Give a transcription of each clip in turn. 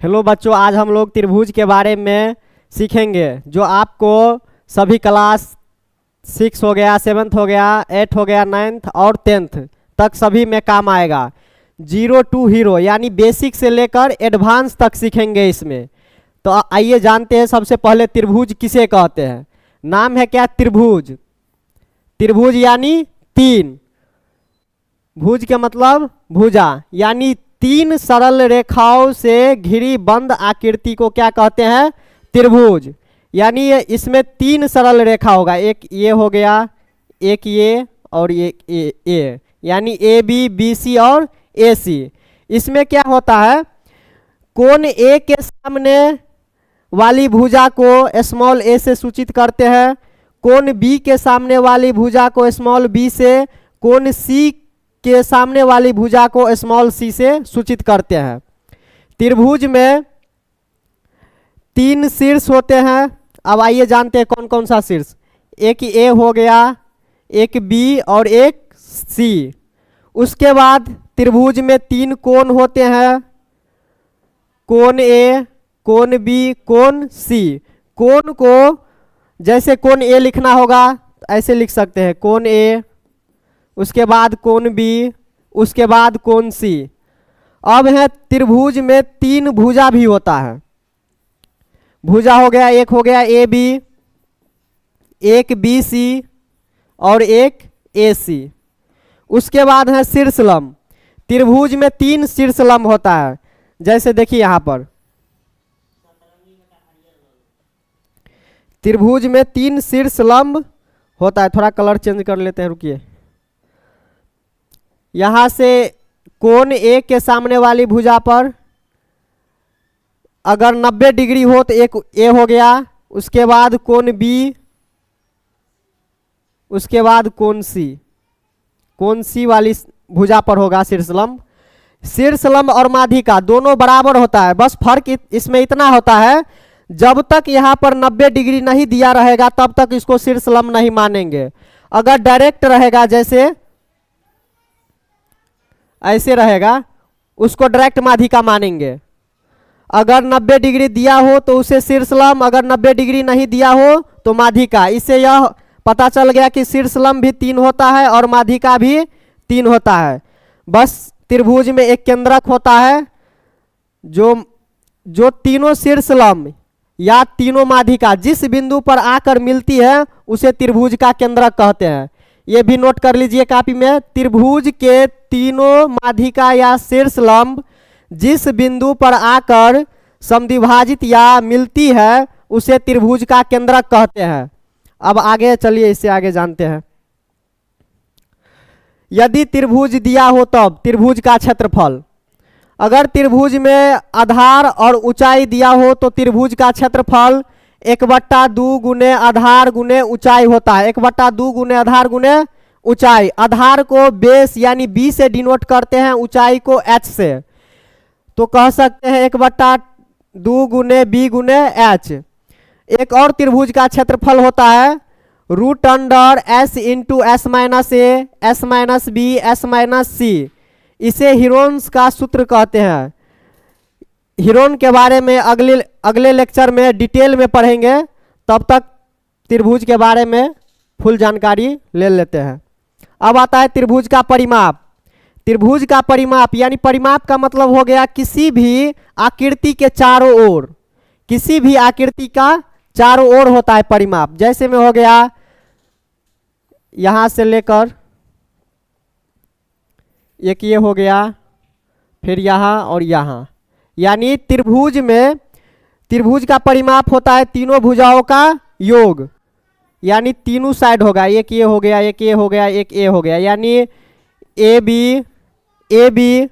Hello बच्चों, आज हम लोग त्रिभुज के बारे में सीखेंगे जो आपको सभी क्लास 6 हो गया, 7th हो गया, 8 हो गया, 9th और 10th तक सभी में काम आएगा। 0 to हीरो यानी बेसिक से लेकर एडवांस तक सीखेंगे इसमें। तो आइए जानते हैं सबसे पहले त्रिभुज किसे कहते हैं। नाम है क्या? त्रिभुज। त्रिभुज यानी तीन, भुज के मतलब भुजा, यानी तीन सरल रेखाओं से घिरी बंद आकृति को क्या कहते हैं? त्रिभुज। यानी इसमें तीन सरल रेखा होगा, एक ये हो गया, एक ये और एक ये, यानी ए बी सी और ए सी। इसमें क्या होता है, कोण ए के सामने वाली भुजा को स्मॉल ए से सूचित करते हैं, कोण बी के सामने वाली भुजा को स्मॉल बी से, कोण सी के सामने वाली भुजा को स्मॉल सी से सूचित करते हैं। त्रिभुज में तीन शीर्ष होते हैं। अब आइए जानते हैं कौन कौन सा शीर्ष। एक ए हो गया, एक बी और एक सी। उसके बाद त्रिभुज में तीन कोण होते हैं, कोण ए, कोण बी, कोण सी। कोण को जैसे कोण ए लिखना होगा ऐसे लिख सकते हैं, कोण ए, उसके बाद कोण बी, उसके बाद कोण सी। अब है त्रिभुज में तीन भुजा भी होता है। भुजा हो गया, एक हो गया ए बी, एक बी सी और एक ए सी। उसके बाद है शीर्षलंब। त्रिभुज में तीन शीर्षलंब होता है, जैसे देखिए यहाँ पर त्रिभुज में तीन शीर्षलंब होता है। थोड़ा कलर चेंज कर लेते हैं, रुकिए। यहाँ से कोण ए के सामने वाली भुजा पर अगर 90 डिग्री हो तो एक ए हो गया, उसके बाद कोण बी, उसके बाद कोण सी वाली भुजा पर होगा शीर्षलंब। शीर्षलंब और माध्यिका दोनों बराबर होता है, बस फर्क इसमें इतना होता है, जब तक यहाँ पर 90 डिग्री नहीं दिया रहेगा तब तक इसको शीर्षलंब नहीं मानेंगे। अगर डायरेक्ट रहेगा, जैसे ऐसे रहेगा, उसको डायरेक्ट माध्यिका मानेंगे। अगर 90 डिग्री दिया हो तो उसे शीर्षलंब, अगर 90 डिग्री नहीं दिया हो तो माध्यिका। इससे यह पता चल गया कि शीर्षलंब भी तीन होता है और माध्यिका भी तीन होता है। बस त्रिभुज में एक केंद्रक होता है, जो तीनों शीर्षलंब या तीनों माध्यिका जिस बिंदु पर आकर मिलती है उसे त्रिभुज का केंद्रक कहते हैं। ये भी नोट कर लीजिए कॉपी में। त्रिभुज के तीनों माध्यिका या शीर्षलंब जिस बिंदु पर आकर समद्विभाजित या मिलती है उसे त्रिभुज का केंद्रक कहते हैं। अब आगे चलिए, इससे आगे जानते हैं। यदि त्रिभुज दिया हो तब त्रिभुज का क्षेत्रफल। अगर त्रिभुज में आधार और ऊंचाई दिया हो तो त्रिभुज का क्षेत्रफल 1/2 गुने आधार गुने ऊंचाई होता है। 1/2 गुने आधार गुने ऊंचाई। आधार को बेस यानी बी से डिनोट करते हैं, ऊंचाई को एच से। तो कह सकते हैं 1/2 गुने बी गुने एच। एक और त्रिभुज का क्षेत्रफल होता है √S into S minus A, S minus B, S minus C. इसे हीरोन्स का सूत्र कहते हैं। हीरोन के बारे में अगले लेक्चर में डिटेल में पढ़ेंगे, तब तक त्रिभुज के बारे में फुल जानकारी ले लेते हैं। अब आता है त्रिभुज का परिमाप। त्रिभुज का परिमाप यानी परिमाप का मतलब हो गया किसी भी आकृति के चारों ओर, किसी भी आकृति का चारों ओर होता है परिमाप। जैसे में हो गया यहां से लेकर एक ये हो गया, फिर यहाँ और यहाँ, यानी त्रिभुज में त्रिभुज का परिमाप होता है तीनों भुजाओं का योग, यानी तीनों साइड होगा। एक ये हो गया, एक ये हो गया, एक ए हो गया, यानी A B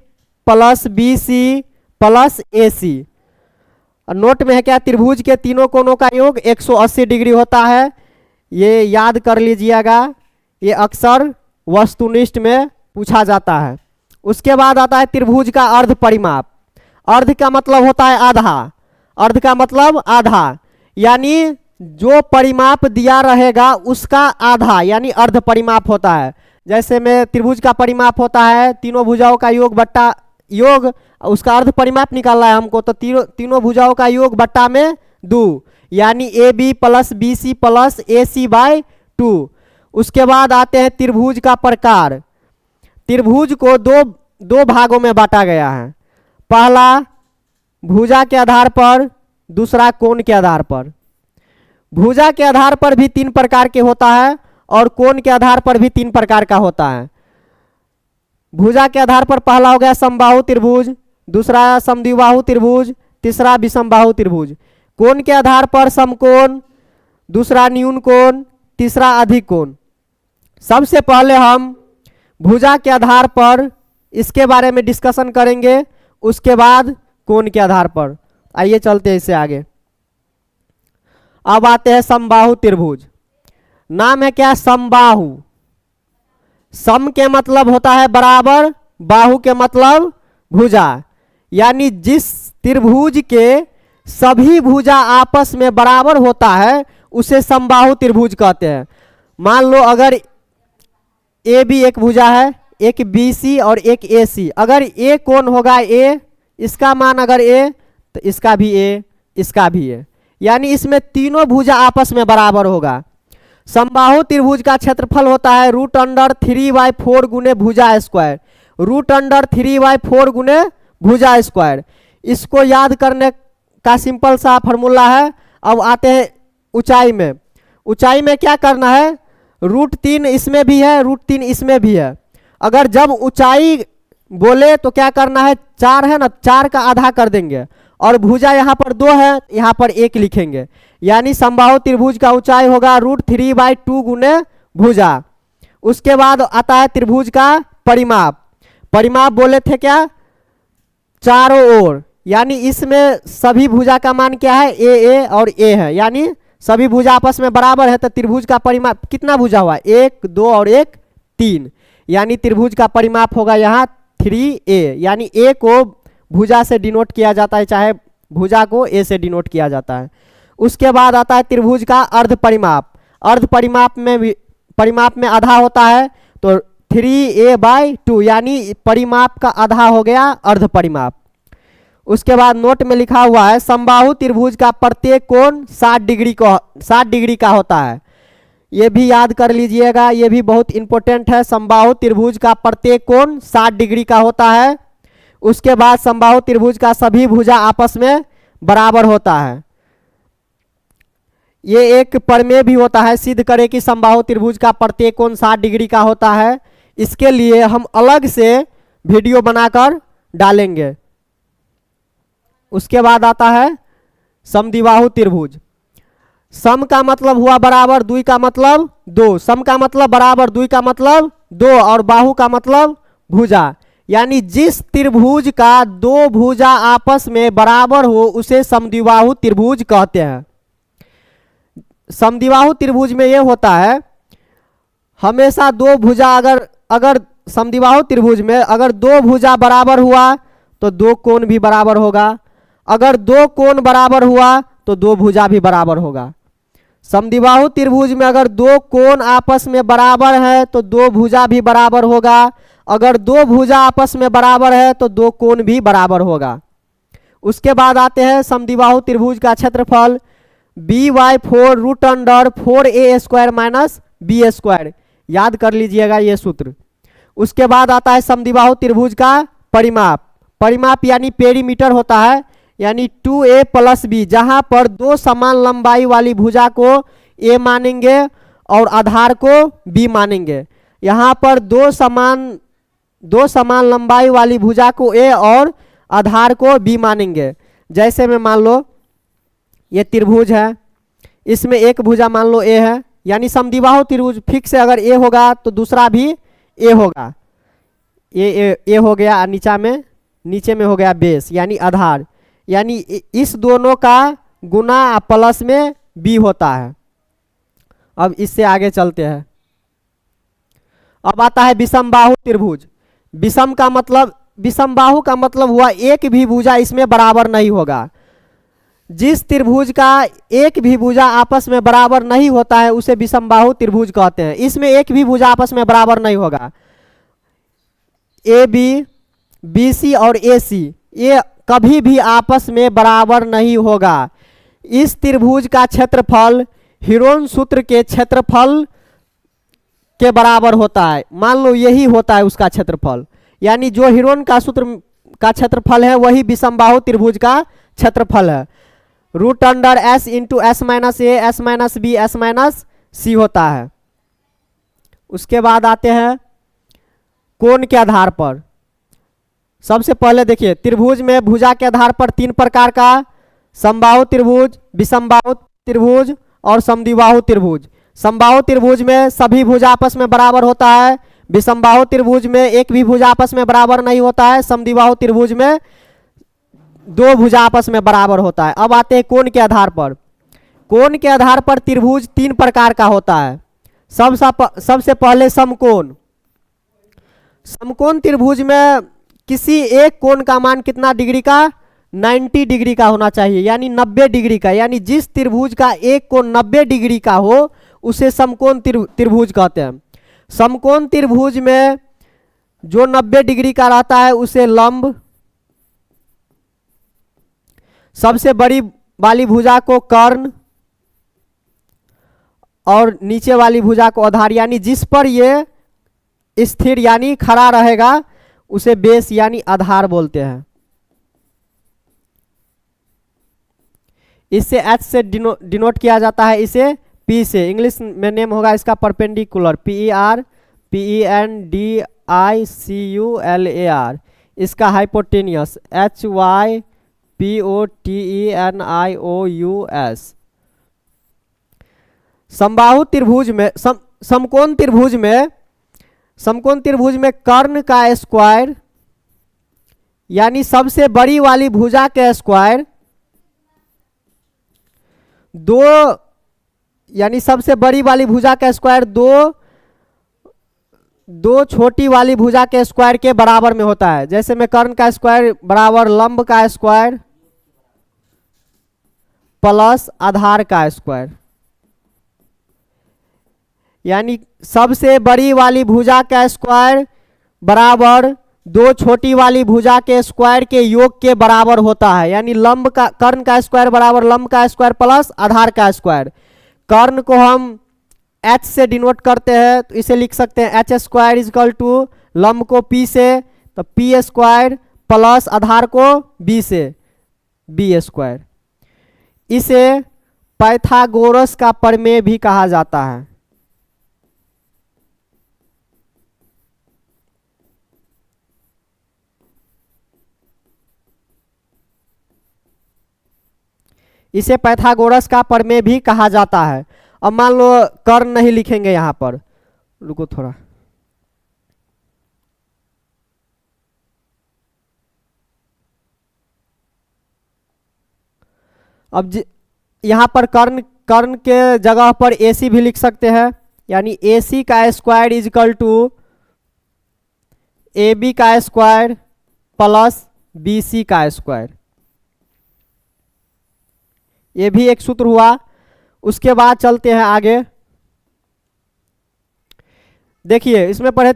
plus B C plus A C. Note में है क्या? त्रिभुज के तीनों कोणों का योग 180 डिग्री होता है। ये याद कर लीजिएगा, ये अक्सर वस्तुनिष्ठ में पूछा जाता है। उसके बाद आता है त्रिभुज का अर्ध परिमाप। अर्ध का मतलब होता है आधा, अर्ध का मतलब आधा, यानी जो परिमाप दिया रहेगा उसका आधा यानी अर्ध परिमाप होता है। जैसे में त्रिभुज का परिमाप होता है तीनों भुजाओं का योग बट्टा योग उसका अर्ध परिमाप निकालना है हमको, तो तीनों भुजाओं का योग बट्टा में 2, यानी A B plus B C plus A C by 2। उसके बाद आते हैं त्रिभुज का प्रकार। त्रिभुज को दो भागों में बांटा गया है, पहला भुजा के आधार पर, दूसरा कोण के आधार पर। भुजा के आधार पर भी 3 प्रकार के होता है और कोण के आधार पर भी 3 प्रकार का होता है। भुजा के आधार पर पहला हो गया समबाहु त्रिभुज, दूसरा समद्विबाहु त्रिभुज, तीसरा विषमबाहु त्रिभुज। कोण के आधार पर समकोण, दूसरा न्यून कोण, तीसरा अधिक कोण। सबसे पहले हम भुजा के आधार पर इसके बारे में डिस्कशन करेंगे, उसके बाद कोण के आधार पर। आइए चलते हैं इससे आगे। अब आते हैं समबाहु त्रिभुज। नाम है क्या? समबाहु। सम के मतलब होता है बराबर, बाहु के मतलब भुजा, यानी जिस त्रिभुज के सभी भुजा आपस में बराबर होता है उसे समबाहु त्रिभुज कहते हैं। मान लो अगर ए बी एक भुजा है, एक बी सी और एक ए सी। अगर ए कोण होगा ए, इसका मान अगर ए तो इसका भी ए, इसका भी ए, यानी इसमें तीनों भुजा आपस में बराबर होगा। समबाहु त्रिभुज का क्षेत्रफल होता है √3/4 गुने भुजा स्क्वायर, √3/4 गुने भुजा स्क्वायर। इसको याद करने का सिंपल सा फॉर्मूला है। अब आते हैं ऊंचाई में। ऊंचाई में क्या करना है? √3 इसमें भी है, √3 इसमें भी है। अगर जब ऊंचाई बोले तो क्या करना है? 4 है ना, 4 का आधा कर देंगे और भुजा यहाँ पर 2 है, यहाँ पर 1 लिखेंगे, यानी समबाहु त्रिभुज का ऊंचाई होगा √3/2 गुने भुजा। उसके बाद आता है त्रिभुज का परिमाप। परिमाप बोले थे क्या? चारों ओर, यानी इसमें सभी भुजा का मान क्या है? ए और ए है, यानी सभी भुजा आपस में बराबर है। तो त्रिभुज का परिमाप कितना भुजा हुआ? 1, 2 और 1 3, यानी त्रिभुज का परिमाप होगा यहाँ 3a, यानी a को भुजा से डिनोट किया जाता है, चाहे भुजा को a से डिनोट किया जाता है। उसके बाद आता है त्रिभुज का अर्ध परिमाप। अर्ध परिमाप में आधा होता है, तो 3a/2, यानी परिमाप का आधा हो गया अर्ध परिमाप। उसके बाद नोट में लिखा हुआ है समबाहु त्रिभुज का प्रत्येक कोण 60 डिग्री का होता है। ये भी याद कर लीजिएगा, ये भी बहुत इंपॉर्टेंट है। समबाहु त्रिभुज का प्रत्येक कोण 60 डिग्री का होता है। उसके बाद समबाहु त्रिभुज का सभी भुजा आपस में बराबर होता है। ये एक प्रमेय भी होता है, सिद्ध करे कि समबाहु त्रिभुज का प्रत्येक कोण 60 डिग्री का होता है। इसके लिए हम अलग से वीडियो बनाकर डालेंगे। उसके बाद आता है समद्विबाहु त्रिभुज। सम का मतलब हुआ बराबर, द्वि का मतलब 2। सम का मतलब बराबर, द्वि का मतलब 2 और बाहु का मतलब भुजा, यानी जिस त्रिभुज का 2 भुजा आपस में बराबर हो उसे समद्विबाहु त्रिभुज कहते हैं। समद्विबाहु त्रिभुज में यह होता है हमेशा 2 भुजा अगर समद्विबाहु त्रिभुज में अगर 2 भुजा बराबर हुआ तो 2 कोण भी बराबर होगा, अगर 2 कोण बराबर हुआ तो 2 भुजा भी बराबर होगा। समद्विबाहु त्रिभुज में अगर 2 कोण आपस में बराबर है तो 2 भुजा भी बराबर होगा, अगर 2 भुजा आपस में बराबर है तो 2 कोण भी बराबर होगा। उसके बाद आते हैं समद्विबाहु त्रिभुज का क्षेत्रफल b/4 √4a² - b², याद कर लीजिएगा ये सूत्र। उसके बाद आता है समद्विबाहु त्रिभुज का परिमाप। परिमाप यानी पेरीमीटर होता है, यानी 2a + b, जहां पर 2 समान लंबाई वाली भुजा को a मानेंगे और आधार को b मानेंगे। यहाँ पर 2 समान लंबाई वाली भुजा को a और आधार को b मानेंगे। जैसे में मान लो ये त्रिभुज है, इसमें एक भुजा मान लो a है, यानी समद्विबाहु त्रिभुज फिक्स है, अगर a होगा तो दूसरा भी a होगा। a हो गया, नीचे में हो गया बेस यानी आधार, यानी इस दोनों का गुना प्लस में b होता है। अब इससे आगे चलते हैं। अब आता है विषमबाहु त्रिभुज। विषमबाहु का मतलब हुआ एक भी भुजा इसमें बराबर नहीं होगा। जिस त्रिभुज का एक भी भुजा आपस में बराबर नहीं होता है उसे विषमबाहु त्रिभुज कहते हैं। इसमें एक भी भुजा आपस में बराबर नहीं होगा। ए बी, बी सी और ए सी, ये कभी भी आपस में बराबर नहीं होगा। इस त्रिभुज का क्षेत्रफल हिरोन सूत्र के क्षेत्रफल के बराबर होता है। मान लो यही होता है उसका क्षेत्रफल, यानी जो हिरोन का सूत्र का क्षेत्रफल है वही विषमबाहु त्रिभुज का क्षेत्रफल है। Root under S into S minus A S minus B S minus C होता है। उसके बाद आते हैं कोण के आधार पर। सबसे पहले देखिए त्रिभुज में भुजा के आधार पर तीन प्रकार का, समबाहु त्रिभुज, विषमबाहु त्रिभुज और समद्विबाहु त्रिभुज। समबाहु त्रिभुज में सभी भुजा आपस में बराबर होता है, विषमबाहु त्रिभुज में एक भी भुजा आपस में बराबर नहीं होता है, समद्विबाहु त्रिभुज में दो भुजा आपस में बराबर होता है। अब आते हैं कोण के आधार पर। कोण के आधार पर त्रिभुज तीन प्रकार का होता है। सबसे पहले समकोण। समकोण त्रिभुज में किसी एक कोण का मान कितना डिग्री का, 90 डिग्री का होना चाहिए, यानी 90 डिग्री का। यानी जिस त्रिभुज का एक कोण 90 डिग्री का हो उसे समकोण त्रिभुज कहते हैं। समकोण त्रिभुज में जो 90 डिग्री का रहता है उसे लंब, सबसे बड़ी वाली भुजा को कर्ण और नीचे वाली भुजा को आधार, यानी जिस पर ये स्थिर यानी खड़ा रहेगा उसे बेस यानी आधार बोलते हैं। इससे एच से डिनोट किया जाता है, इसे पी से। इंग्लिश में नेम होगा इसका परपेंडिकुलर, PER, इसका हाइपोटेनियस HYPOTENIOUS। समबाहु त्रिभुज में समकोण त्रिभुज में कर्ण का स्क्वायर यानी सबसे बड़ी वाली भुजा के स्क्वायर दो, यानी सबसे बड़ी वाली भुजा का स्क्वायर दो छोटी वाली भुजा के स्क्वायर के बराबर में होता है। जैसे में कर्ण का स्क्वायर बराबर लंब का स्क्वायर प्लस आधार का स्क्वायर, यानी सबसे बड़ी वाली भुजा का स्क्वायर बराबर दो छोटी वाली भुजा के स्क्वायर के योग के बराबर होता है। यानी लंब का कर्ण का स्क्वायर बराबर लंब का स्क्वायर प्लस आधार का स्क्वायर। कर्ण को हम h से डिनोट करते हैं, तो इसे लिख सकते हैं h स्क्वायर इजकल टू लंब को p से, तो p स्क्वायर प्लस आधार को b से b स्क्वायर। इसे पाइथागोरस का प्रमेय भी कहा जाता है। इसे पाइथागोरस का प्रमेय भी कहा जाता है। अब मान लो कर्ण नहीं लिखेंगे यहां पर, रुको थोड़ा, अब यहां पर कर्ण के जगह पर AC भी लिख सकते हैं, यानी AC का स्क्वायर इजकल टू AB का स्क्वायर प्लस BC का स्क्वायर। ये भी एक सूत्र हुआ। उसके बाद चलते हैं आगे। देखिए इसमें पढ़े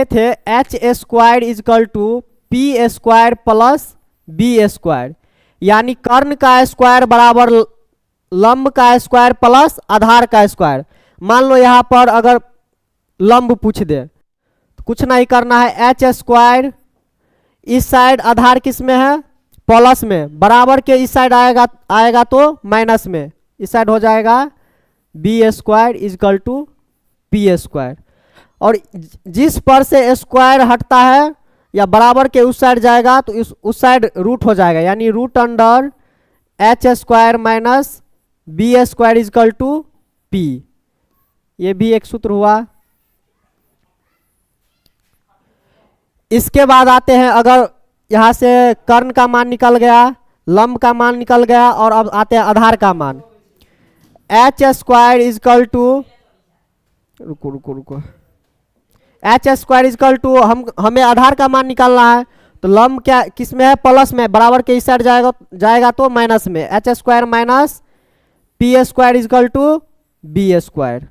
थे h square is equal to p square plus b square, यानी कर्ण का स्क्वायर बराबर लंब का स्क्वायर प्लस आधार का स्क्वायर। मान लो यहां पर अगर लंब पूछ दे तो कुछ नहीं करना है, h स्क्वायर इस साइड आधार किस में है, प्लस में, बराबर के इस साइड आएगा तो माइनस में, इस साइड हो जाएगा b square is equal to p square. और जिस पर से स्क्वायर हटता है या बराबर के उस साइड जाएगा तो उस साइड रूट हो जाएगा, यानी root under h square minus b square is equal to p। ये भी एक सूत्र हुआ। इसके बाद आते हैं, अगर यहां से कर्ण का मान निकल गया, लंब का मान निकल गया, और अब आते हैं आधार का मान। h स्क्वायर इजकल टू, रुको, h स्क्वायर इजकल टू हमें आधार का मान निकालना है, तो लंब क्या किस में है, प्लस में, बराबर के इस साइड जाएगा तो माइनस में, h square minus p square is equal to b square.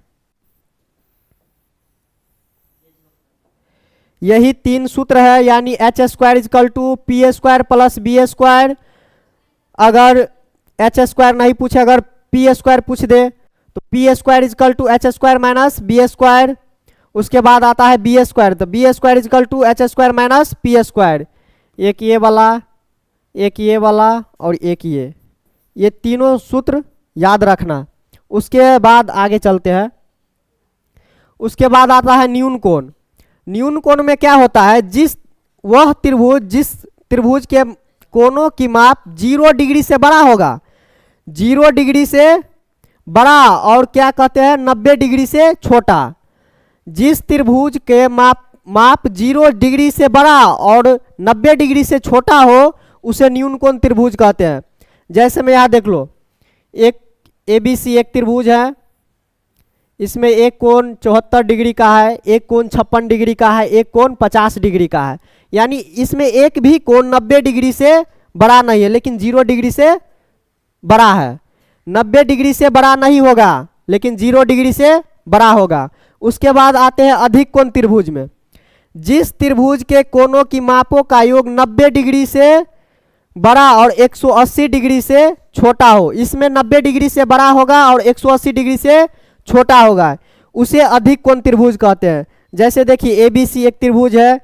यही 3 सूत्र है, यानी H square is equal to P square plus B square. अगर एच स्क्वायर नहीं पूछे, अगर पी स्क्वायर पूछ दे तो P square is equal to H square minus B square. उसके बाद आता है बी स्क्वायर, तो B square is equal to H square minus P square. एक ये वाला, एक ये वाला और एक ये तीनों सूत्र याद रखना। उसके बाद आगे चलते हैं। उसके बाद आता है न्यून कोण। न्यून कोण में क्या होता है, जिस त्रिभुज के कोणों की माप 0 डिग्री से बड़ा होगा, 0 डिग्री से बड़ा, और क्या कहते हैं 90 डिग्री से छोटा। जिस त्रिभुज के माप 0 डिग्री से बड़ा और 90 डिग्री से छोटा हो उसे न्यून कोण त्रिभुज कहते हैं। जैसे मैं यहाँ देख लो, एक ABC एक त्रिभुज है, इसमें एक कोण 74 डिग्री का है, एक कोण 56 डिग्री का है, एक कोण 50 डिग्री का है। यानी इसमें एक भी कोण 90 डिग्री से बड़ा नहीं है, लेकिन 0 डिग्री से बड़ा है। 90 डिग्री से बड़ा नहीं होगा, लेकिन 0 डिग्री से बड़ा होगा। उसके बाद आते हैं अधिक कोण त्रिभुज में। जिस त्रिभुज के कोणों की मापों का योग 90 डिग्री से बड़ा और 180 डिग्री से छोटा हो, इसमें 90 डिग्री से बड़ा होगा और 180 डिग्री से छोटा होगा, उसे अधिक कोण त्रिभुज कहते हैं। जैसे देखिए ABC एक त्रिभुज है,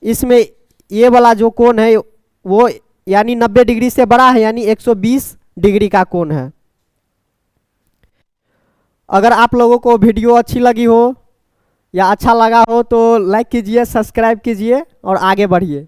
इसमें ये वाला जो कोण है वो यानी 90 डिग्री से बड़ा है, यानी 120 डिग्री का कोण है। अगर आप लोगों को वीडियो अच्छी लगी हो या अच्छा लगा हो तो लाइक कीजिए, सब्सक्राइब कीजिए और आगे बढ़िए।